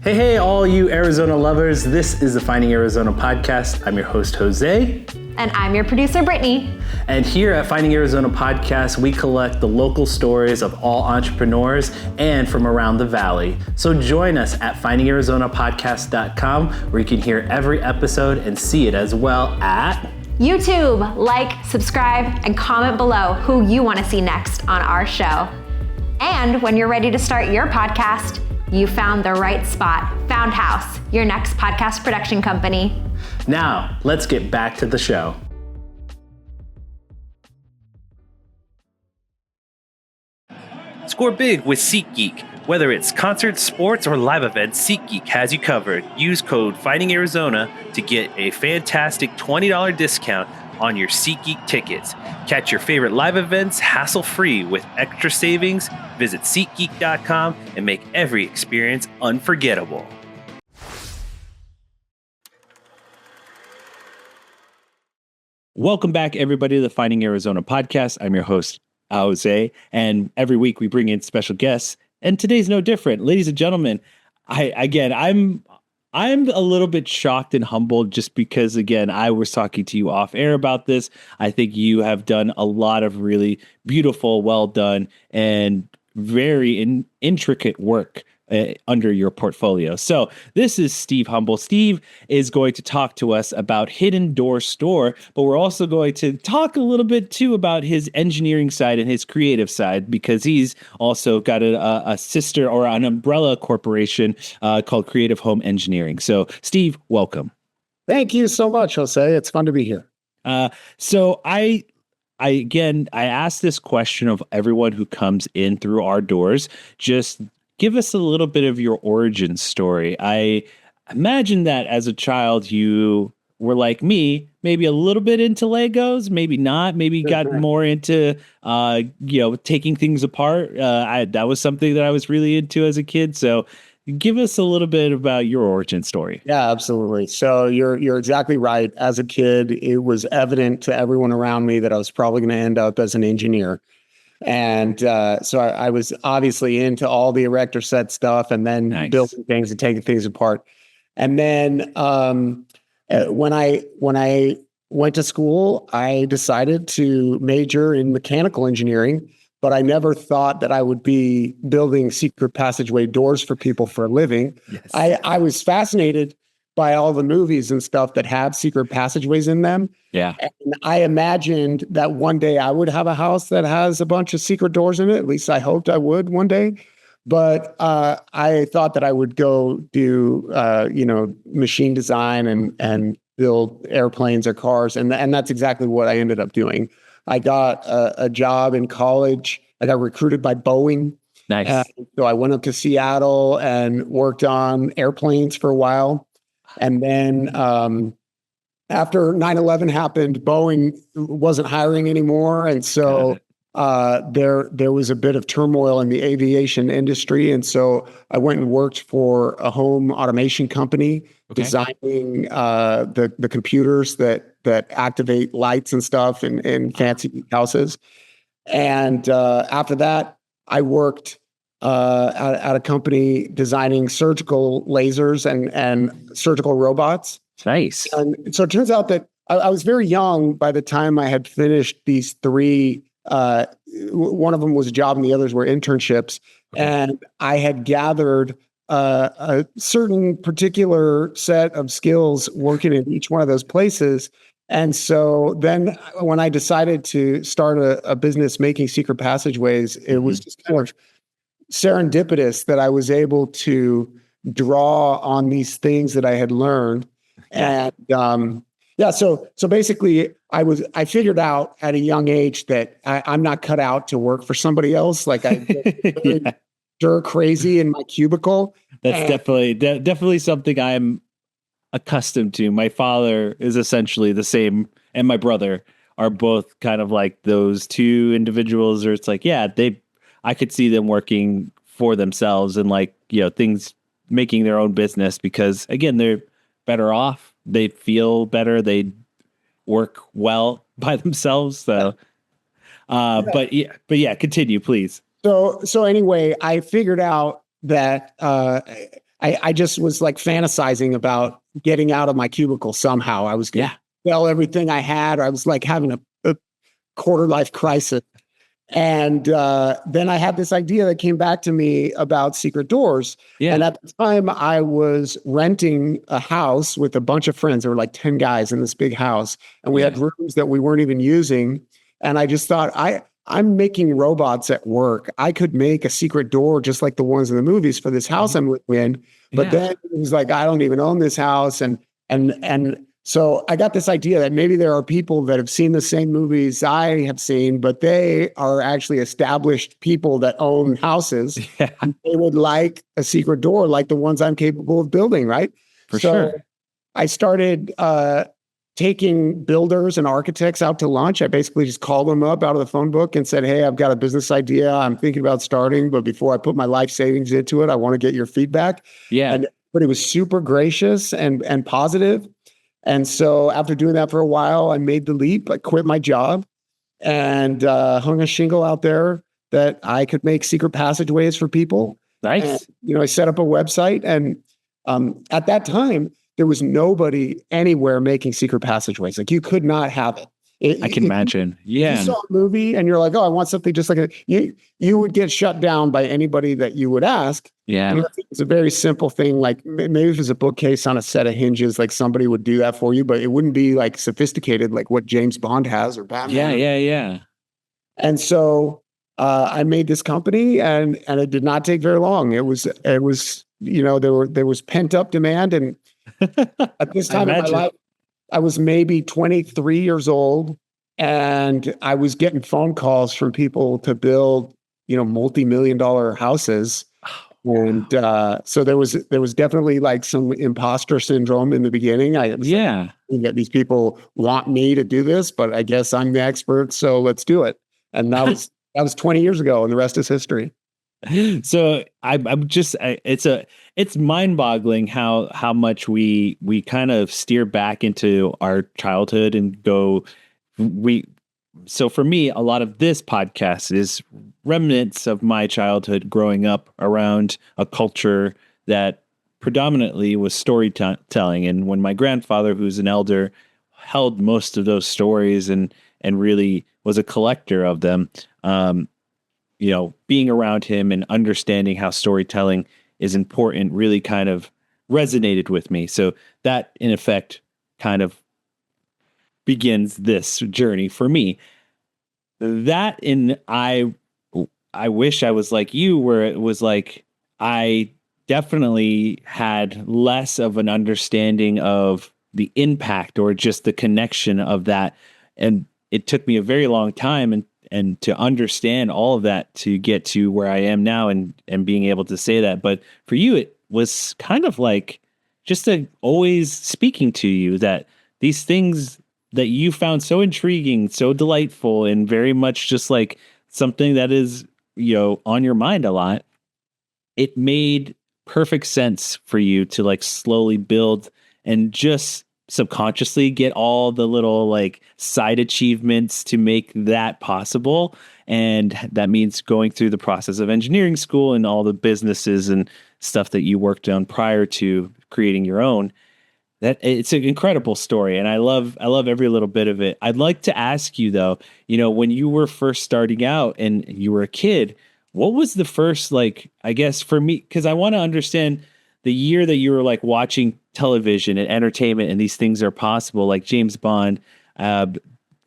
Hey, all you Arizona lovers. This is the Finding Arizona podcast. I'm your host, Jose. And I'm your producer, Brittany. And here at Finding Arizona podcast, we collect the local stories of all entrepreneurs and from around the valley. So join us at findingarizonapodcast.com, where you can hear every episode and see it as well at YouTube. Like, subscribe, and comment below who you want to see next on our show. And when you're ready to start your podcast, you found the right spot. Found House, your next podcast production company. Now, let's get back to the show. Score big with SeatGeek. Whether it's concerts, sports, or live events, SeatGeek has you covered. Use code FindingArizona to get a fantastic $20 discount on your SeatGeek tickets. Catch your favorite live events hassle-free with extra savings. Visit SeatGeek.com and make every experience unforgettable. Welcome back, everybody, to the Finding Arizona podcast. I'm your host, Jose, and every week we bring in special guests, and today's no different. Ladies and gentlemen, I'm a little bit shocked and humbled just because, again, I was talking to you off air about this. I think you have done a lot of really beautiful, well done, and very intricate work under your portfolio. So this is Steve Humble. Steve is going to talk to us about Hidden Door Store, but we're also going to talk a little bit too about his engineering side and his creative side, because he's also got a sister or an umbrella corporation called Creative Home Engineering. So Steve, welcome. Thank you so much, Jose. It's fun to be here. So I asked this question of everyone who comes in through our doors. Just give us a little bit of your origin story. I imagine that as a child, you were like me, maybe a little bit into Legos, maybe not, maybe got more into, taking things apart. That was something that I was really into as a kid. So give us a little bit about your origin story. Yeah, absolutely. So you're exactly right. As a kid, it was evident to everyone around me that I was probably going to end up as an engineer. And so I was obviously into all the erector set stuff and then building things and taking things apart. And then when I went to school, I decided to major in mechanical engineering, but I never thought that I would be building secret passageway doors for people for a living. Yes. I was fascinated by all the movies and stuff that have secret passageways in them. Yeah. And I imagined that one day I would have a house that has a bunch of secret doors in it. At least I hoped I would one day. But I thought that I would go do, machine design and build airplanes or cars. And that's exactly what I ended up doing. I got a job in college. I got recruited by Boeing. Nice. So I went up to Seattle and worked on airplanes for a while. And then after 9/11 happened, Boeing wasn't hiring anymore. And so there was a bit of turmoil in the aviation industry. And so I went and worked for a home automation company, designing the computers that activate lights and stuff in fancy houses. And after that, I worked at a company designing surgical lasers and surgical robots. Nice. And so it turns out that I was very young by the time I had finished these three. One of them was a job and the others were internships. Okay. And I had gathered a certain particular set of skills working in each one of those places. And so then when I decided to start a business making secret passageways, it was just kind of serendipitous that I was able to draw on these things that I had learned. And so basically I figured out at a young age that I'm not cut out to work for somebody else. Like I stir crazy in my cubicle. That's definitely something I'm accustomed to. My father is essentially the same, and my brother are both kind of like those two individuals, or it's like, I could see them working for themselves and things, making their own business, because again, they're better off. They feel better. They work well by themselves. So, but continue, please. So anyway, I figured out that I just was like fantasizing about getting out of my cubicle somehow. I was going to sell everything I had. Or I was like having a quarter life crisis. And then I had this idea that came back to me about secret doors. Yeah. And at the time, I was renting a house with a bunch of friends. There were like 10 guys in this big house, and we had rooms that we weren't even using. And I just thought, I'm making robots at work. I could make a secret door just like the ones in the movies for this house I'm living in. But then it was like, I don't even own this house. And so I got this idea that maybe there are people that have seen the same movies I have seen, but they are actually established people that own houses. Yeah. They would like a secret door like the ones I'm capable of building, right? For sure. I started taking builders and architects out to lunch. I basically just called them up out of the phone book and said, hey, I've got a business idea I'm thinking about starting, but before I put my life savings into it, I want to get your feedback. Yeah. But it was super gracious and positive. And so after doing that for a while, I made the leap. I quit my job and hung a shingle out there that I could make secret passageways for people. Nice. And, I set up a website, and at that time, there was nobody anywhere making secret passageways. Like, you could not have it. I can imagine. Yeah. You saw a movie and you're like, oh, I want something just like it. You would get shut down by anybody that you would ask. Yeah. It's a very simple thing. Like, maybe if it's a bookcase on a set of hinges, like somebody would do that for you, but it wouldn't be like sophisticated like what James Bond has or Batman. Yeah. And so I made this company, and it did not take very long. It was there was pent up demand, and at this time in my life, I was maybe 23 years old, and I was getting phone calls from people to build, multi-million-dollar houses. And so there was definitely like some imposter syndrome in the beginning. That these people want me to do this, but I guess I'm the expert, so let's do it. And that was 20 years ago, and the rest is history. So it's mind-boggling how much we kind of steer back into our childhood and so for me, a lot of this podcast is remnants of my childhood growing up around a culture that predominantly was storytelling. And when my grandfather, who's an elder, held most of those stories and really was a collector of them, being around him and understanding how storytelling is important really kind of resonated with me. So that, in effect, kind of begins this journey for me. I wish I was like you, where it was like I definitely had less of an understanding of the impact or just the connection of that. And it took me a very long time and to understand all of that to get to where I am now and being able to say that. But for you, it was kind of like just always speaking to you that these things that you found so intriguing, so delightful, and very much just like something that is, on your mind a lot. It made perfect sense for you to like slowly build and just subconsciously get all the little like side achievements to make that possible. And that means going through the process of engineering school and all the businesses and stuff that you worked on prior to creating your own. That it's an incredible story, and I love every little bit of it. I'd like to ask you though, when you were first starting out and you were a kid, what was the first, like, I guess for me, because I want to understand the year that you were like watching television and entertainment and these things are possible, like James Bond. I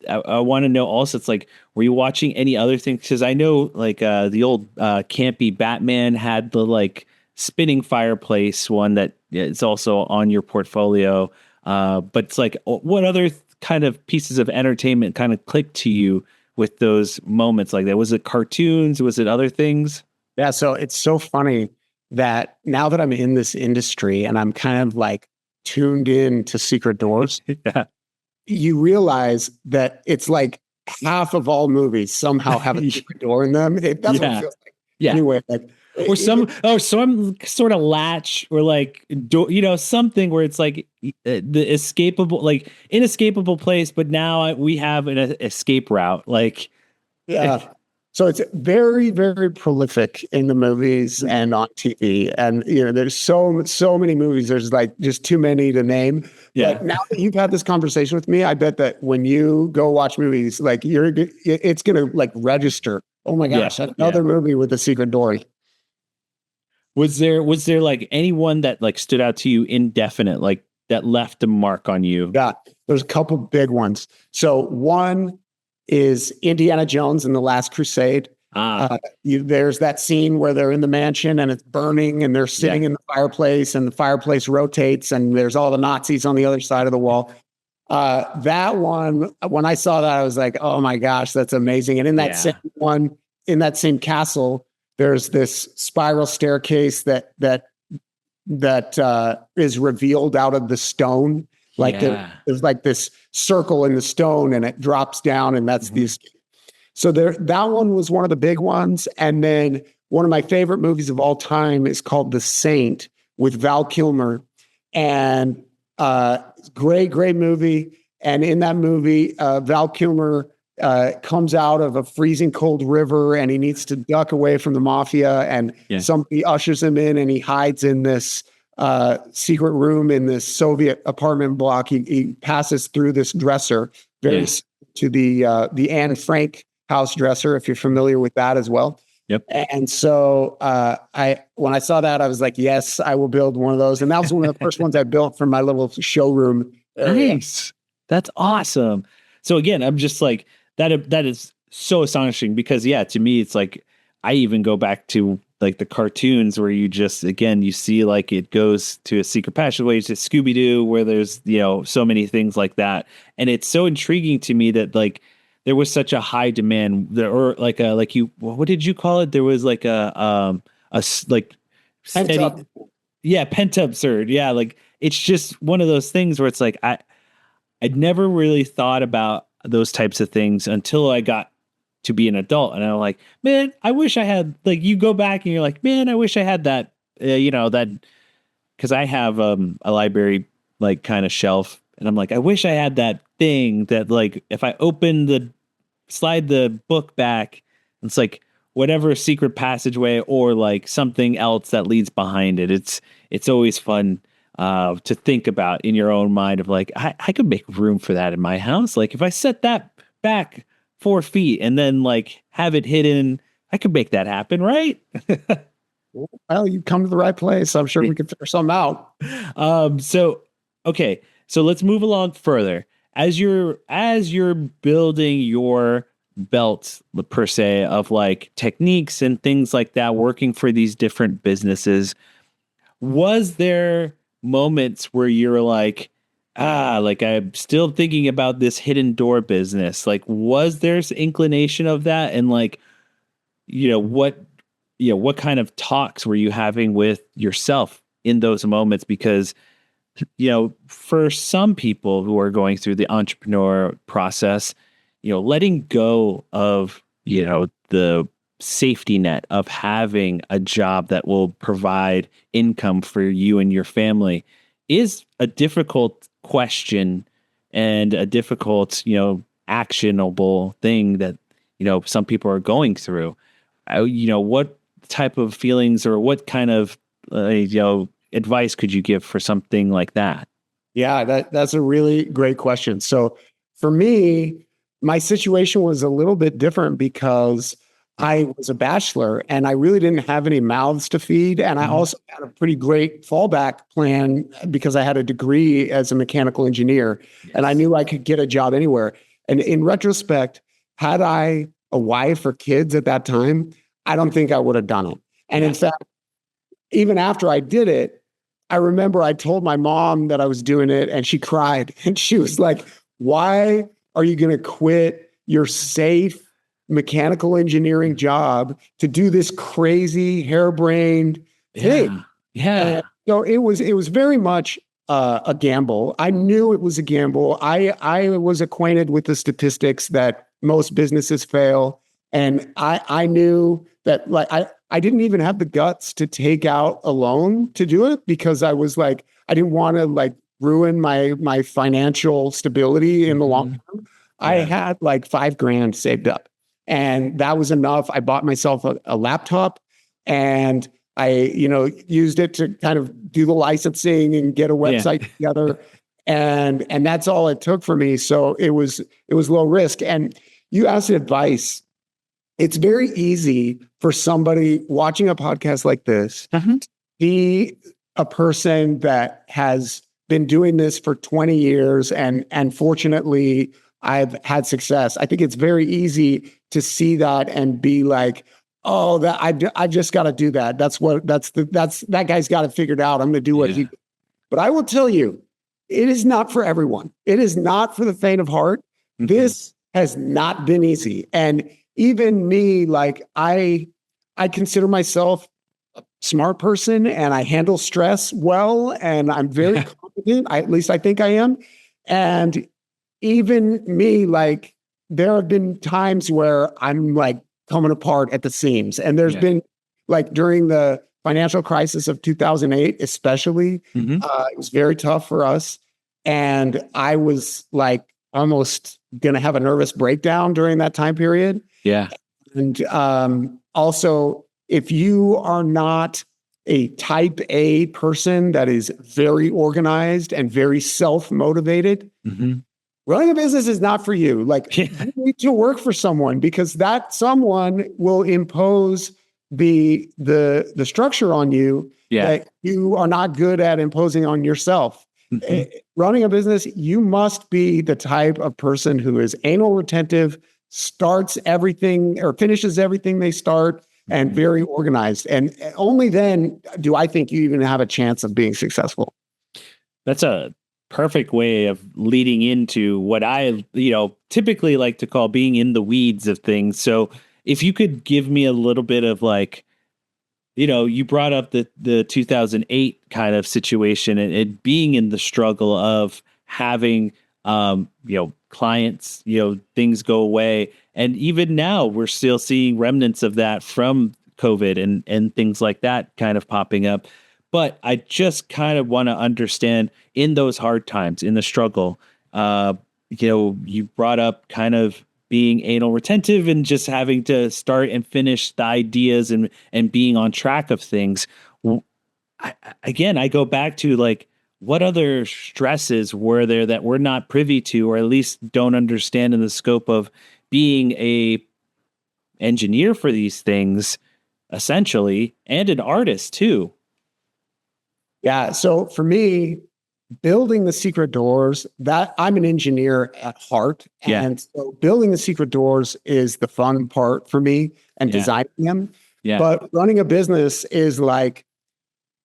want to know also, it's like, were you watching any other things? Because I know like the old campy Batman had the like spinning fireplace one that it's also on your portfolio. But it's like, what other kind of pieces of entertainment kind of clicked to you with those moments like that? Was it cartoons? Was it other things? Yeah. So it's so funny that now that I'm in this industry and I'm kind of like tuned in to secret doors, you realize that it's like half of all movies somehow have a secret door in them. That's what it feels like. Yeah. Anyway, like, or some sort of latch or like something where it's like the inescapable place, but now we have an escape route. Like, yeah. So it's very, very prolific in the movies and on TV. And there's so many movies. There's like just too many to name. Yeah. But now that you've had this conversation with me, I bet that when you go watch movies, like it's gonna like register. Oh my gosh, another movie with a secret door. Was there like anyone that like stood out to you indefinite, like that left a mark on you? Yeah, there's a couple big ones. So one is Indiana Jones and the Last Crusade. There's that scene where they're in the mansion and it's burning and they're sitting in the fireplace and the fireplace rotates and there's all the Nazis on the other side of the wall. That one, when I saw that, I was like, oh my gosh, that's amazing. And in that same one, in that same castle, there's this spiral staircase that is revealed out of the stone. Like there's like this circle in the stone and it drops down and that's the escape. So that one was one of the big ones. And then one of my favorite movies of all time is called The Saint with Val Kilmer. And great movie. And in that movie, Val Kilmer comes out of a freezing cold river and he needs to duck away from the mafia. And somebody ushers him in and he hides in this secret room in this Soviet apartment block. He passes through this dresser, very to the Anne Frank house dresser, if you're familiar with that as well. Yep. And so when I saw that, I was like, yes, I will build one of those. And that was one of the first ones I built for my little showroom area. Nice. That's awesome. So again, I'm just like, that is so astonishing because to me, it's like, I even go back to like the cartoons where you just, again, you see like it goes to a secret passageway to Scooby-Doo where there's, so many things like that. And it's so intriguing to me that like there was such a high demand there, or like what did you call it? There was like a like steady, pent up surge. Yeah. Like it's just one of those things where it's like, I'd never really thought about those types of things until I got to be an adult. And I'm like, man, I wish I had, like, you go back and you're like, man, I wish I had that, that, because I have a library like kind of shelf. And I'm like, I wish I had that thing that like, if I slide the book back, it's like whatever secret passageway or like something else that leads behind it. It's always fun to think about in your own mind of like, I could make room for that in my house. Like if I set that back 4 feet and then like have it hidden, I could make that happen, right? Well, you come to the right place. I'm sure we can figure something out. Okay. So let's move along further. As you're building your belt per se of like techniques and things like that, working for these different businesses, was there moments where you're like, like I'm still thinking about this hidden door business? Like, was there inclination of that? And like, what kind of talks were you having with yourself in those moments? Because, for some people who are going through the entrepreneur process, letting go of, the safety net of having a job that will provide income for you and your family is a difficult question and a difficult, actionable thing that, some people are going through. What type of feelings or what kind of, advice could you give for something like that? Yeah, that's a really great question. So for me, my situation was a little bit different because I was a bachelor and I really didn't have any mouths to feed. And I also had a pretty great fallback plan because I had a degree as a mechanical engineer and I knew I could get a job anywhere. And in retrospect, had I a wife or kids at that time, I don't think I would have done it. And in fact, even after I did it, I remember I told my mom that I was doing it and she cried and she was like, why are you going to quit your safe mechanical engineering job to do this crazy harebrained thing? Yeah. So it was very much a gamble. I knew it was a gamble. I was acquainted with the statistics that most businesses fail. And I knew that like I didn't even have the guts to take out a loan to do it because I was like, I didn't want to like ruin my financial stability in the long term. I had like $5,000 saved up. And that was enough. I bought myself a laptop, and I, used it to kind of do the licensing and get a website together. And that's all it took for me. So it was low risk. And you asked advice. It's very easy for somebody watching a podcast like this to be a person that has been doing this for 20 years. And fortunately, I've had success. I think it's very easy to see that and be like, oh, that I just got to do that. That guy's got it figured out. I'm going to do what he. But I will tell you, it is not for everyone. It is not for the faint of heart. This has not been easy. And even me, like I consider myself a smart person, and I handle stress well, and I'm very confident. At least I think I am. And even me, like there have been times where I'm like coming apart at the seams. And there's been like during the financial crisis of 2008, especially, it was very tough for us. And I was like almost going to have a nervous breakdown during that time period. Yeah. And also, if you are not a type A person that is very organized and very self-motivated, running a business is not for you. Like you need to work for someone, because that someone will impose the structure on you that you are not good at imposing on yourself. Running a business, you must be the type of person who is anal retentive, starts everything or finishes everything they start, and very organized. And only then do I think you even have a chance of being successful. That's a perfect way of leading into what I, typically like to call being in the weeds of things. So if you could give me a little bit of like, you brought up the 2008 kind of situation, and it being in the struggle of having, clients, things go away. And even now we're still seeing remnants of that from COVID and things like that kind of popping up. But I just kind of want to understand in those hard times, in the struggle, you brought up kind of being anal retentive and just having to start and finish the ideas and being on track of things. I go back to like, what other stresses were there that we're not privy to, or at least don't understand in the scope of being a engineer for these things, essentially, and an artist too? Yeah. So for me, building the secret doors, that I'm an engineer at heart. And so building the secret doors is the fun part for me, and designing them. Yeah. But running a business is like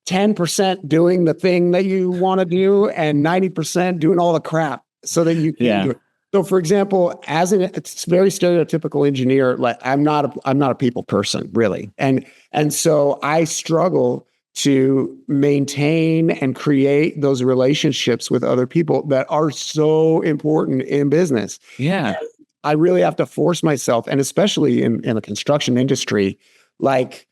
10% doing the thing that you want to do and 90% doing all the crap so that you can do it. So for example, it's very stereotypical engineer, like I'm not a people person really. And so I struggle to maintain and create those relationships with other people that are so important in business. Yeah. And I really have to force myself, and especially in the construction industry, like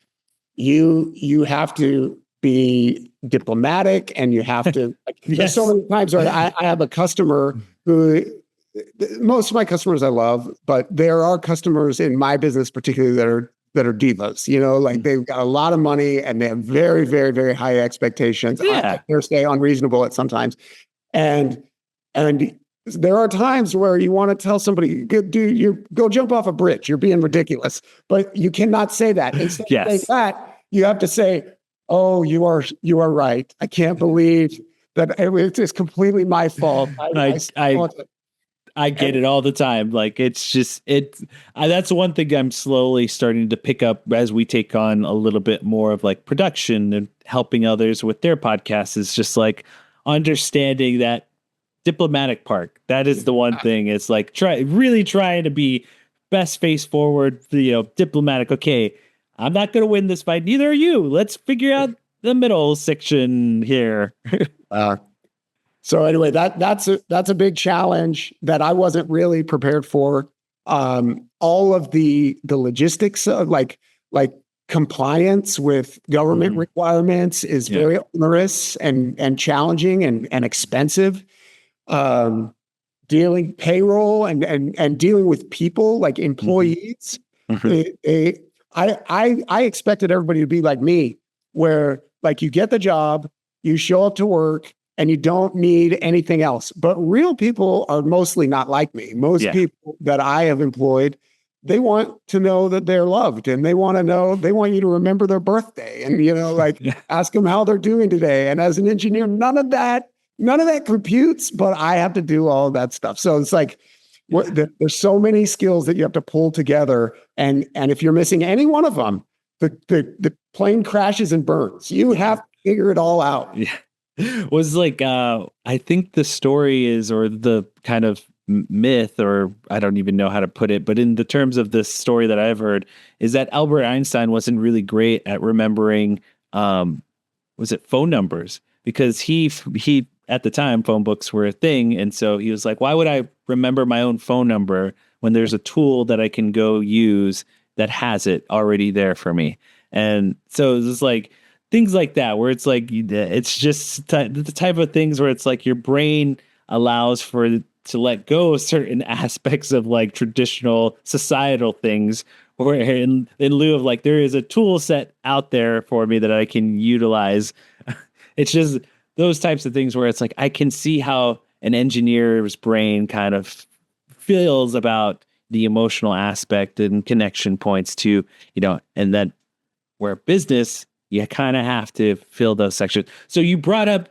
you have to be diplomatic, and you have to, there's so many times where I have a customer who, most of my customers I love, but there are customers in my business particularly that are divas, like they've got a lot of money and they have very, very, very high expectations. I dare say unreasonable at sometimes. And there are times where you want to tell somebody, dude, you go jump off a bridge. You're being ridiculous, but you cannot say that. Instead of saying that, you have to say, oh, you are right. I can't believe that it's completely my fault. I get it all the time. Like that's one thing I'm slowly starting to pick up as we take on a little bit more of like production and helping others with their podcasts, is just like understanding that diplomatic part. That is the one thing. It's like really trying to be best face forward, diplomatic. Okay, I'm not going to win this fight. Neither are you. Let's figure out the middle section here. So anyway, that's a big challenge that I wasn't really prepared for. All of the logistics of like compliance with government requirements is very onerous and challenging and expensive. Dealing payroll and dealing with people like employees I expected everybody to be like me, where like you get the job, you show up to work, and you don't need anything else. But real people are mostly not like me. Most people that I have employed, they want to know that they're loved, and they want you to remember their birthday, and like ask them how they're doing today. And as an engineer, none of that computes, but I have to do all of that stuff. So it's like there's so many skills that you have to pull together, and if you're missing any one of them, the plane crashes and burns. You have to figure it all out. Yeah. Was like I think the story is, or the kind of myth, or I don't even know how to put it, but in the terms of this story that I've heard, is that Albert Einstein wasn't really great at remembering was it phone numbers, because he at the time phone books were a thing, and so he was like, why would I remember my own phone number when there's a tool that I can go use that has it already there for me? And so it's just like things like that, where it's like, it's just the type of things where it's like your brain allows to let go of certain aspects of like traditional societal things, where in lieu of like, there is a tool set out there for me that I can utilize. It's just those types of things where it's like, I can see how an engineer's brain kind of feels about the emotional aspect and connection points to, and then where business, you kind of have to fill those sections. So you brought up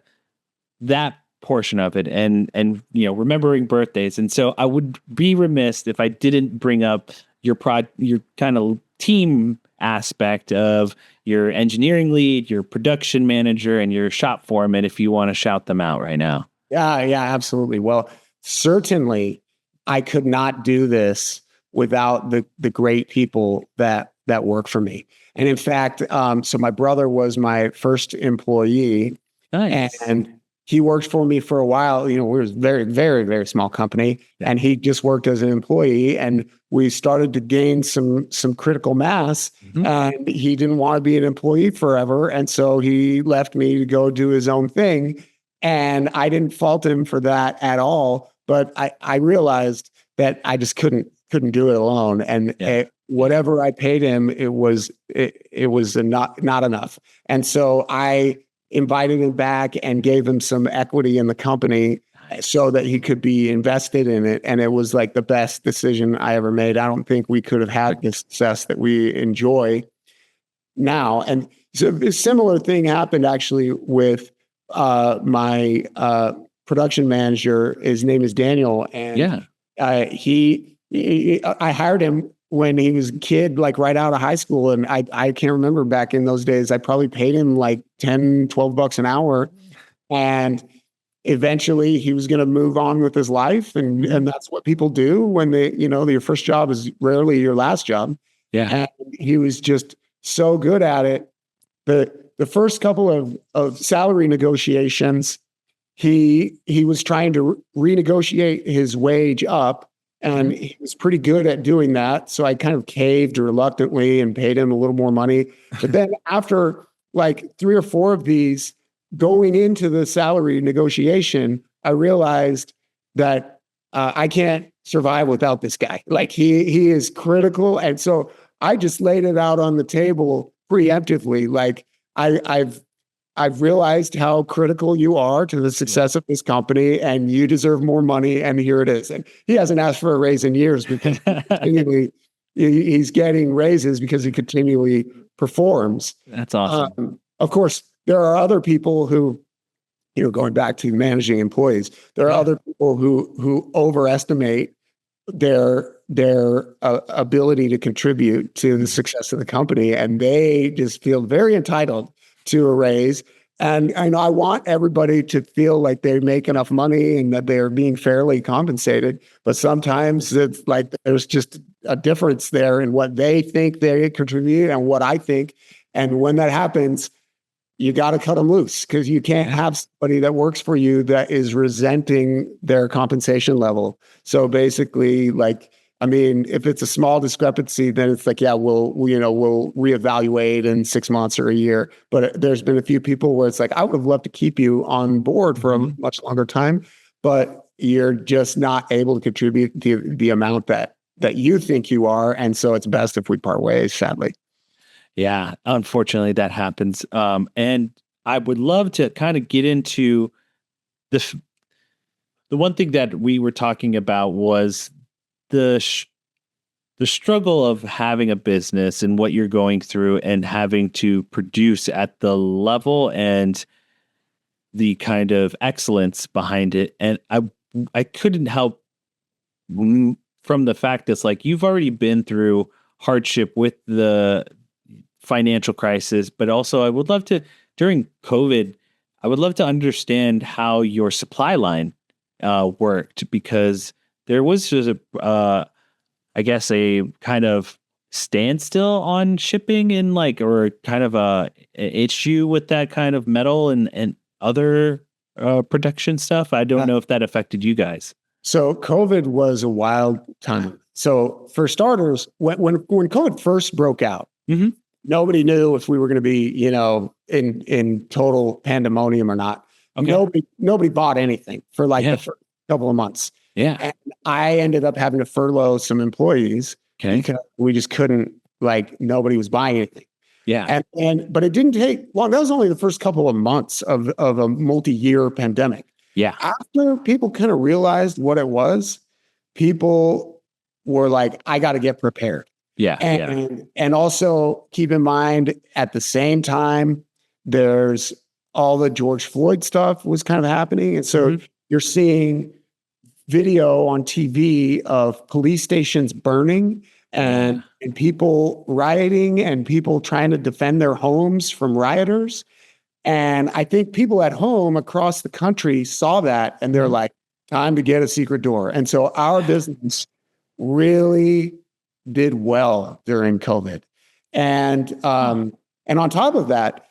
that portion of it, and remembering birthdays. And so I would be remiss if I didn't bring up your kind of team aspect of your engineering lead, your production manager, and your shop foreman, if you want to shout them out right now. Yeah, absolutely. Well, certainly I could not do this without the great people that work for me. And in fact, so my brother was my first employee. Nice. And he worked for me for a while. We were a very, very, very small company, and he just worked as an employee. And we started to gain some critical mass. And he didn't want to be an employee forever, and so he left me to go do his own thing. And I didn't fault him for that at all. But I realized that I just couldn't do it alone. And whatever I paid him, it was not enough. And so I invited him back and gave him some equity in the company so that he could be invested in it. And it was like the best decision I ever made. I don't think we could have had the success that we enjoy now. And so a similar thing happened actually with my production manager. His name is Daniel. And I hired him when he was a kid, like right out of high school. And I can't remember back in those days, I probably paid him like $10-12 an hour. And eventually he was going to move on with his life. And that's what people do when your first job is rarely your last job. Yeah. And he was just so good at it. The first couple of salary negotiations, he was trying to renegotiate his wage up. And he was pretty good at doing that. So I kind of caved reluctantly and paid him a little more money. But then after like 3 or 4 of these, going into the salary negotiation, I realized that I can't survive without this guy. Like he is critical. And so I just laid it out on the table preemptively. Like I've realized how critical you are to the success of this company, and you deserve more money. And here it is. And he hasn't asked for a raise in years because he's getting raises because he continually performs. That's awesome. Of course, there are other people who, going back to managing employees, there are other people who overestimate their ability to contribute to the success of the company, and they just feel very entitled to a raise. And I want everybody to feel like they make enough money and that they're being fairly compensated. But sometimes it's like there's just a difference there in what they think they contribute and what I think. And when that happens, you got to cut them loose, because you can't have somebody that works for you that is resenting their compensation level. So basically, if it's a small discrepancy, then it's like, we'll reevaluate in 6 months or a year. But there's been a few people where it's like, I would have loved to keep you on board for a much longer time, but you're just not able to contribute the amount that that you think you are. And so it's best if we part ways, sadly. Yeah, unfortunately that happens. And I would love to kind of get into the the one thing that we were talking about was the the struggle of having a business and what you're going through and having to produce at the level and the kind of excellence behind it. And I couldn't help from the fact that's like you've already been through hardship with the financial crisis, but also I would love to during COVID, I would love to understand how your supply line worked because there was just I guess a kind of standstill on shipping and like or kind of a issue with that kind of metal and other production stuff. I don't know if that affected you guys. So COVID was a wild time. So for starters, when COVID first broke out, Mm-hmm. nobody knew if we were going to be, in total pandemonium or not. Okay. Nobody bought anything for like Yeah. the first couple of months. Yeah. And I ended up having to furlough some employees Okay. because we just couldn't, like, nobody was buying anything. Yeah. But it didn't take long. That was only the first couple of months of a multi-year pandemic. Yeah. After people kind of realized what it was, people were like, I got to get prepared. Yeah. And also keep in mind at the same time, there's all the George Floyd stuff was kind of happening. And so you're seeing video on TV of police stations burning and people rioting and people trying to defend their homes from rioters. And I think people at home across the country saw that and they're like, time to get a secret door. And so our business really did well during COVID. And on top of that,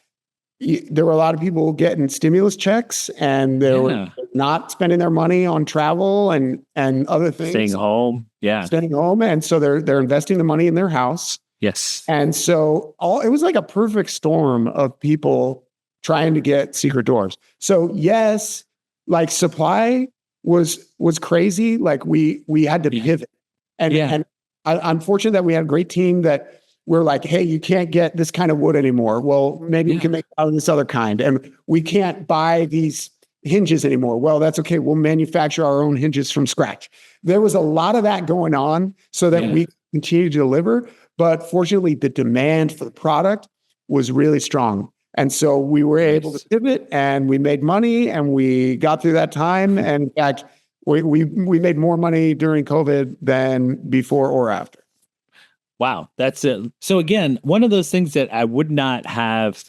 there were a lot of people getting stimulus checks and they were not spending their money on travel and other things. Staying home. Yeah. Staying home. And so they're investing the money in their house. Yes. And so it was like a perfect storm of people trying to get secret doors. So yes, like supply was crazy. Like we had to pivot. And I'm fortunate that we had a great team that we're like, hey, you can't get this kind of wood anymore. Well, maybe we can make it out of this other kind. And we can't buy these hinges anymore. Well, that's okay. We'll manufacture our own hinges from scratch. There was a lot of that going on so that we continue to deliver. But fortunately, the demand for the product was really strong. And so we were able to pivot and we made money and we got through that time. And in fact, we made more money during COVID than before or after. Wow, that's it. So again, one of those things that I would not have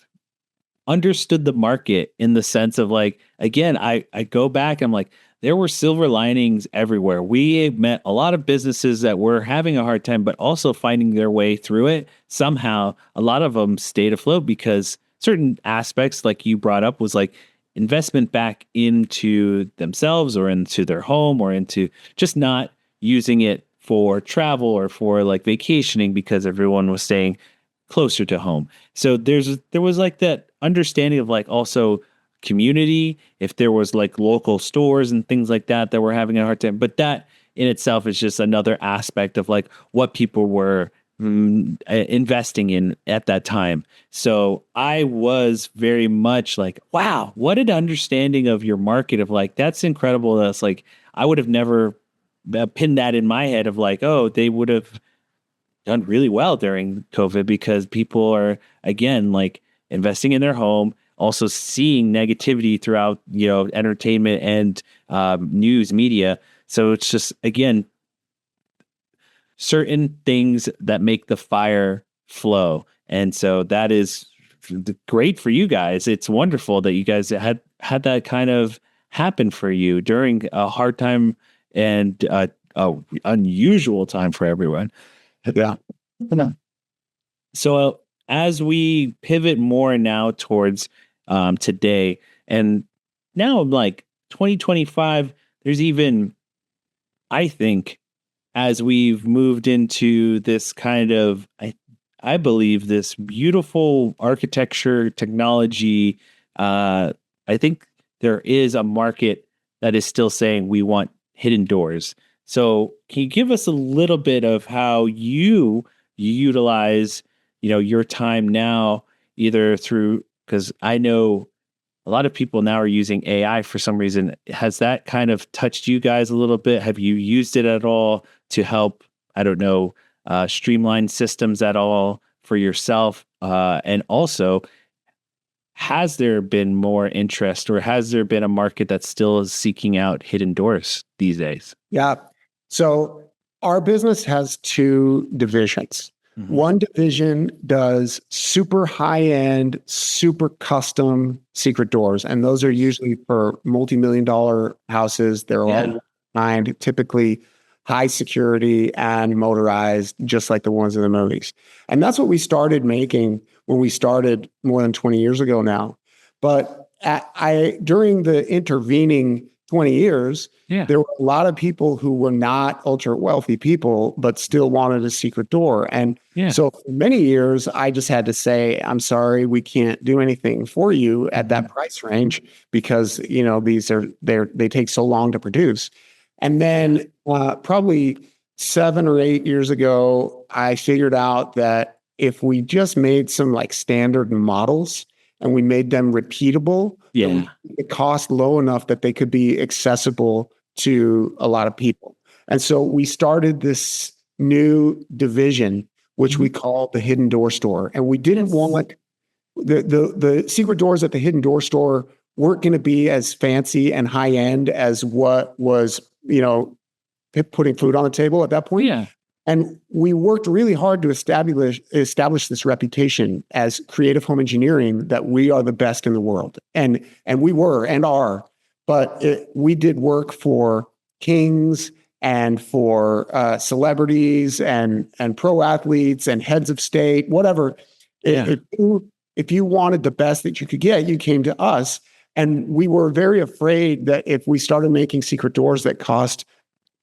understood the market in the sense of like, again, I go back, I'm like, there were silver linings everywhere. We met a lot of businesses that were having a hard time, but also finding their way through it. Somehow, a lot of them stayed afloat because certain aspects, like you brought up, was like investment back into themselves or into their home or into just not using it for travel or for like vacationing because everyone was staying closer to home. So there was like that understanding of like also community, if there was like local stores and things like that were having a hard time. But that in itself is just another aspect of like what people were investing in at that time. So I was very much like, wow, what an understanding of your market of like, that's incredible. That's like, I would have never pinned that in my head of like, oh, they would have done really well during COVID because people are, again, like investing in their home, also seeing negativity throughout, entertainment and news media. So it's just, again, certain things that make the fire flow. And so that is great for you guys. It's wonderful that you guys had that kind of happen for you during a hard time and unusual time for everyone. Yeah. So as we pivot more now towards today, and now like 2025, there's even, I think, as we've moved into this kind of, I believe, this beautiful architecture technology, I think there is a market that is still saying we want hidden doors. So can you give us a little bit of how you utilize, your time now, either through, because I know a lot of people now are using AI for some reason. Has that kind of touched you guys a little bit? Have you used it at all to help, I don't know, streamline systems at all for yourself? And also, has there been more interest, or has there been a market that still is seeking out hidden doors these days? Yeah. So our business has two divisions. Mhm. One division does super high-end, super custom secret doors, and those are usually for multi-million dollar houses. They're Yeah. all designed, typically high security and motorized, just like the ones in the movies. And that's what we started making when we started more than 20 years ago now. But during the intervening 20 years, Yeah. there were a lot of people who were not ultra wealthy people, but still wanted a secret door. And Yeah. so for many years, I just had to say, I'm sorry, we can't do anything for you at that price range because, they take so long to produce. And then probably 7 or 8 years ago, I figured out that if we just made some like standard models and we made them repeatable, Yeah. then we keep the cost low enough that they could be accessible to a lot of people. And so we started this new division, which we call the Hidden Door Store. And we didn't want the secret doors at the Hidden Door Store weren't going to be as fancy and high end as what was, putting food on the table at that point. Yeah. And we worked really hard to establish this reputation as creative home engineering that we are the best in the world. And we were and are, but we did work for kings and for celebrities and pro athletes and heads of state, whatever. Yeah. If you wanted the best that you could get, you came to us. And we were very afraid that if we started making secret doors that cost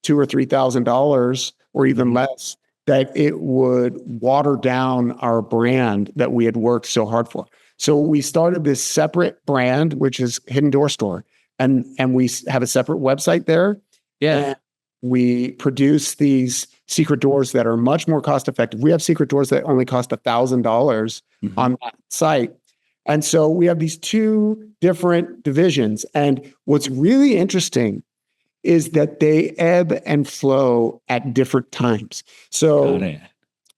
$2,000 or $3,000 or even less, that it would water down our brand that we had worked so hard for. So we started this separate brand, which is Hidden Door Store, and we have a separate website there. Yeah. And we produce these secret doors that are much more cost effective. We have secret doors that only cost $1,000 on that site. And so we have these two different divisions. And what's really interesting is that they ebb and flow at different times. So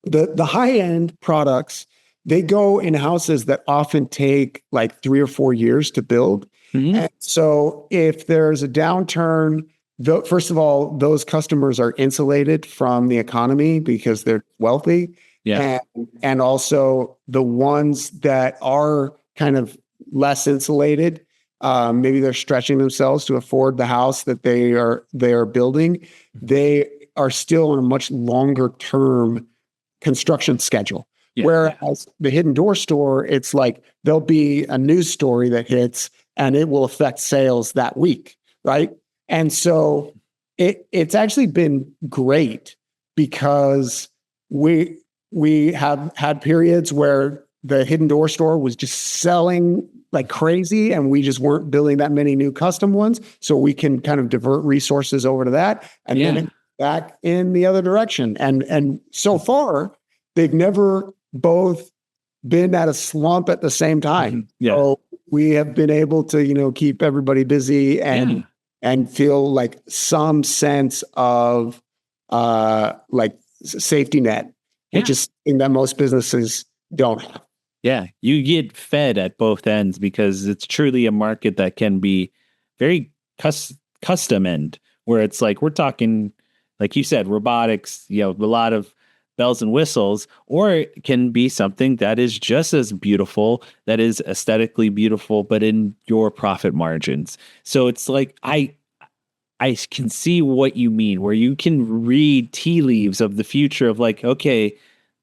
the high-end products, they go in houses that often take like 3 or 4 years to build. And so if there's a downturn, first of all, those customers are insulated from the economy because they're wealthy. Yeah. And also the ones that are kind of less insulated, maybe they're stretching themselves to afford the house that they are building. They are still on a much longer term construction schedule. Yeah. Whereas the Hidden Door Store, it's like there'll be a news story that hits and it will affect sales that week, right? And so it's actually been great because we have had periods where the Hidden Door Store was just selling like crazy and we just weren't building that many new custom ones. So we can kind of divert resources over to that and then back in the other direction. And so far, they've never both been at a slump at the same time. Yeah. So we have been able to, keep everybody busy and feel like some sense of like safety net, which is something that most businesses don't have. Yeah, you get fed at both ends because it's truly a market that can be very custom end, where it's like we're talking, like you said, robotics, a lot of bells and whistles, or it can be something that is just as beautiful, that is aesthetically beautiful, but in your profit margins. So it's like I can see what you mean, where you can read tea leaves of the future of like, okay,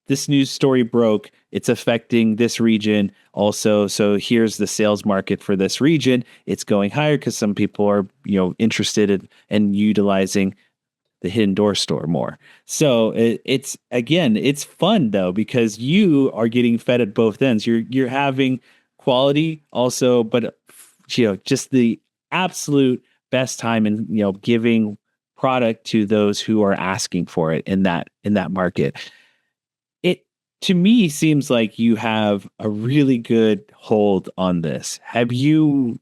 this news story broke, it's affecting this region also. So here's the sales market for this region. It's going higher because some people are, interested in utilizing the Hidden Door Store more. So it's fun though, because you are getting fed at both ends. You're having quality also, but just the absolute best time in, giving product to those who are asking for it in that market. It to me seems like you have a really good hold on this. Have you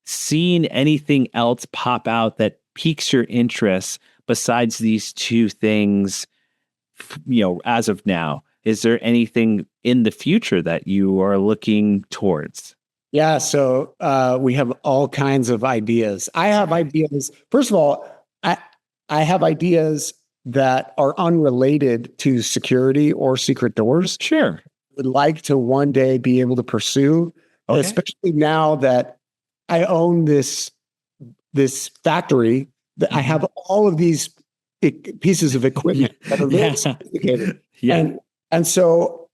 seen anything else pop out that piques your interest besides these two things, as of now? Is there anything in the future that you are looking towards? Yeah, so we have all kinds of ideas. I have ideas. First of all, I have ideas that are unrelated to security or secret doors. Sure. Would like to one day be able to pursue, especially now that I own this factory, that I have all of these pieces of equipment that are very sophisticated. Yeah. And so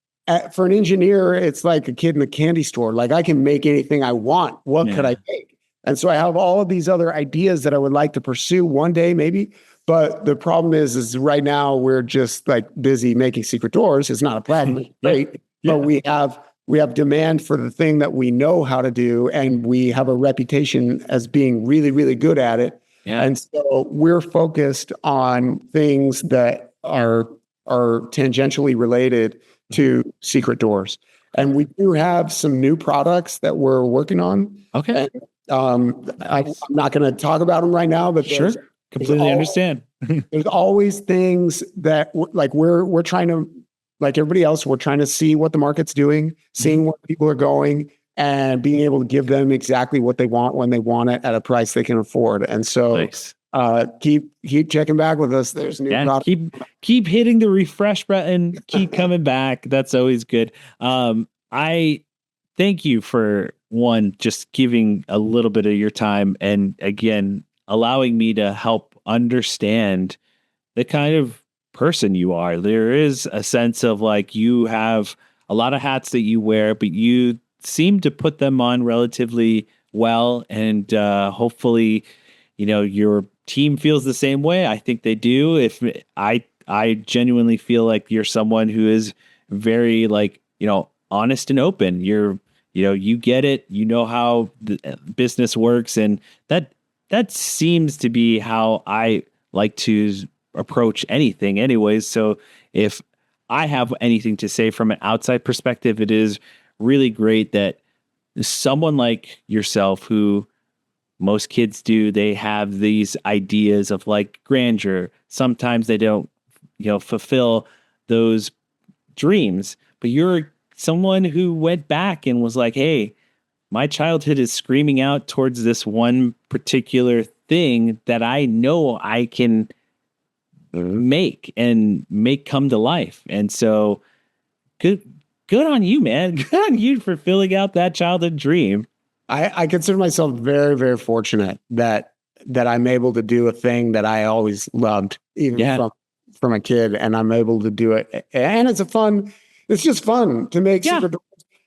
for an engineer, it's like a kid in a candy store. Like, I can make anything I want. What could I make? And so I have all of these other ideas that I would like to pursue one day, maybe. But the problem is right now we're just like busy making secret doors. It's not a problem, right? But we have demand for the thing that we know how to do, and we have a reputation as being really, really good at it. Yeah. And so we're focused on things that are tangentially related to secret doors. And we do have some new products that we're working on. Okay. And, I'm not going to talk about them right now, but sure, completely understand. There's always things that we're trying to, like everybody else, we're trying to see what the market's doing, seeing where people are going, and being able to give them exactly what they want when they want it at a price they can afford. And so nice. Keep checking back with us. There's new products. Keep hitting the refresh button, keep coming back. That's always good. I thank you for just giving a little bit of your time, and again, allowing me to help understand the kind of person you are. There is a sense of like you have a lot of hats that you wear, but you seem to put them on relatively well, and hopefully, your team feels the same way. I think they do. If I genuinely feel like you're someone who is very honest and open. You get it. You know how the business works, and that seems to be how I like to approach anything anyways. So if I have anything to say from an outside perspective, it is really great that someone like yourself, who most kids do, they have these ideas of like grandeur. Sometimes they don't, fulfill those dreams, but you're someone who went back and was like, hey, my childhood is screaming out towards this one particular thing that I know I can make come to life. And so good on you, man. Good on you for filling out that childhood dream. I consider myself very, very fortunate that I'm able to do a thing that I always loved, even from a kid, and I'm able to do it. And it's just fun to make secret doors.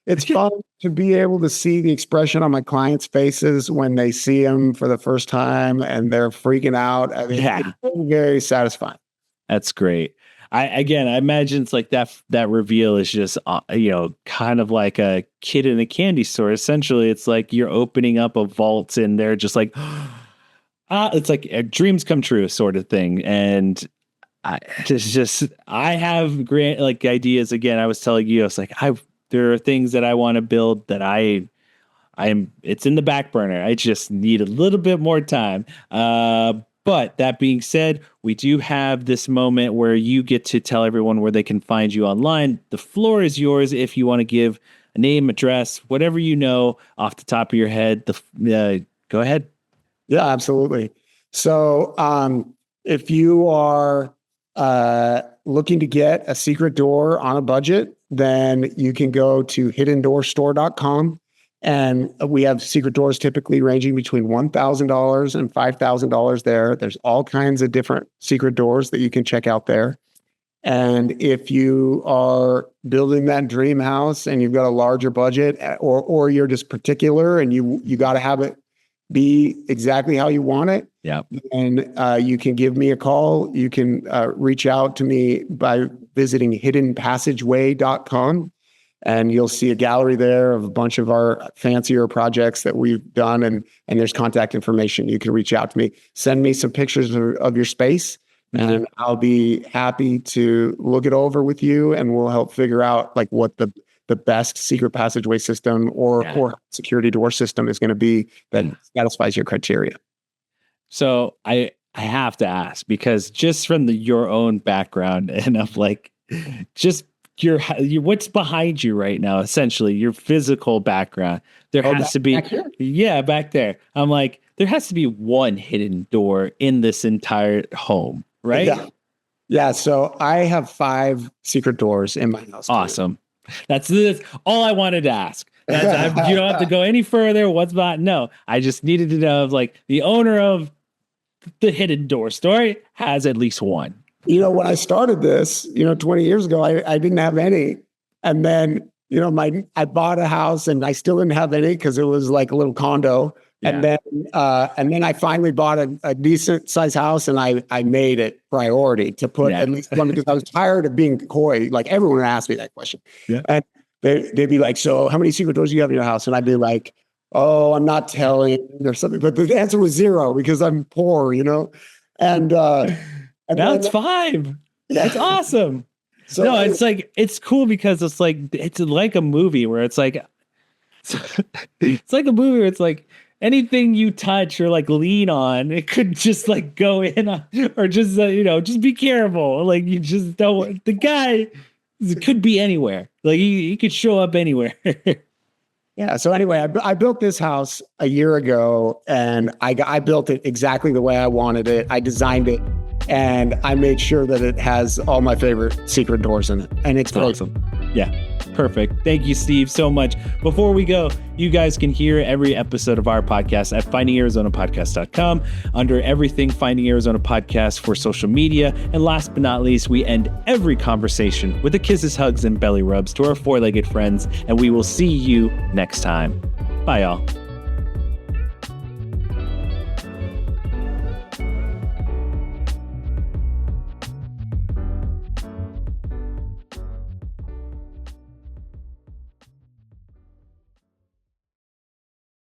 It's fun to be able to see the expression on my clients' faces when they see them for the first time and they're freaking out. I mean, it's very satisfying. That's great. I imagine it's like that reveal is just, kind of like a kid in a candy store. Essentially, it's like you're opening up a vault and they're just like, it's like a dreams come true sort of thing. And I have great ideas. Again, I was telling you, I was like, there are things that I want to build that it's in the back burner. I just need a little bit more time. But that being said, we do have this moment where you get to tell everyone where they can find you online. The floor is yours if you want to give a name, address, whatever you know off the top of your head. Go ahead. Yeah, absolutely. So if you are looking to get a secret door on a budget, then you can go to hiddendoorstore.com. And we have secret doors typically ranging between $1,000 and $5,000 there. There's all kinds of different secret doors that you can check out there. And if you are building that dream house and you've got a larger budget, or you're just particular and you got to have it be exactly how you want it, and you can give me a call. You can reach out to me by visiting hiddenpassageway.com. and you'll see a gallery there of a bunch of our fancier projects that we've done. And there's contact information. You can reach out to me, send me some pictures of your space, and I'll be happy to look it over with you, and we'll help figure out like what the best secret passageway system or security door system is going to be that satisfies your criteria. So I have to ask, because just from your own background and of like, just your what's behind you right now, essentially your physical background, there has to be, back there. I'm like, there has to be one hidden door in this entire home, right? Yeah. So I have 5 secret doors in my house. Awesome. That's all I wanted to ask. You don't have to go any further. What's about? No, I just needed to know if like the owner of the hidden door story has at least one. When I started this, 20 years ago, I didn't have any. And then, I bought a house and I still didn't have any because it was like a little condo. Yeah. And then I finally bought a decent sized house, and I made it priority to put at least one, because I was tired of being coy. Like everyone asked me that question. Yeah. And they'd be like, so how many secret doors do you have in your house? And I'd be like, oh, I'm not telling or something. But the answer was 0 because I'm poor, and now it's 5. That's awesome. So no, it's cool because it's like a movie where it's like it's like anything you touch or like lean on, it could just like go in on, or just just be careful. Like you just don't. The guy could be anywhere. Like he could show up anywhere. Yeah. So anyway, I built this house a year ago, and I built it exactly the way I wanted it. I designed it, and I made sure that it has all my favorite secret doors in it. And it's awesome. Yeah. Perfect. Thank you, Steve, so much. Before we go, you guys can hear every episode of our podcast at findingarizonapodcast.com under everything Finding Arizona Podcast for social media. And last but not least, we end every conversation with the kisses, hugs, and belly rubs to our 4-legged friends. And we will see you next time. Bye, y'all.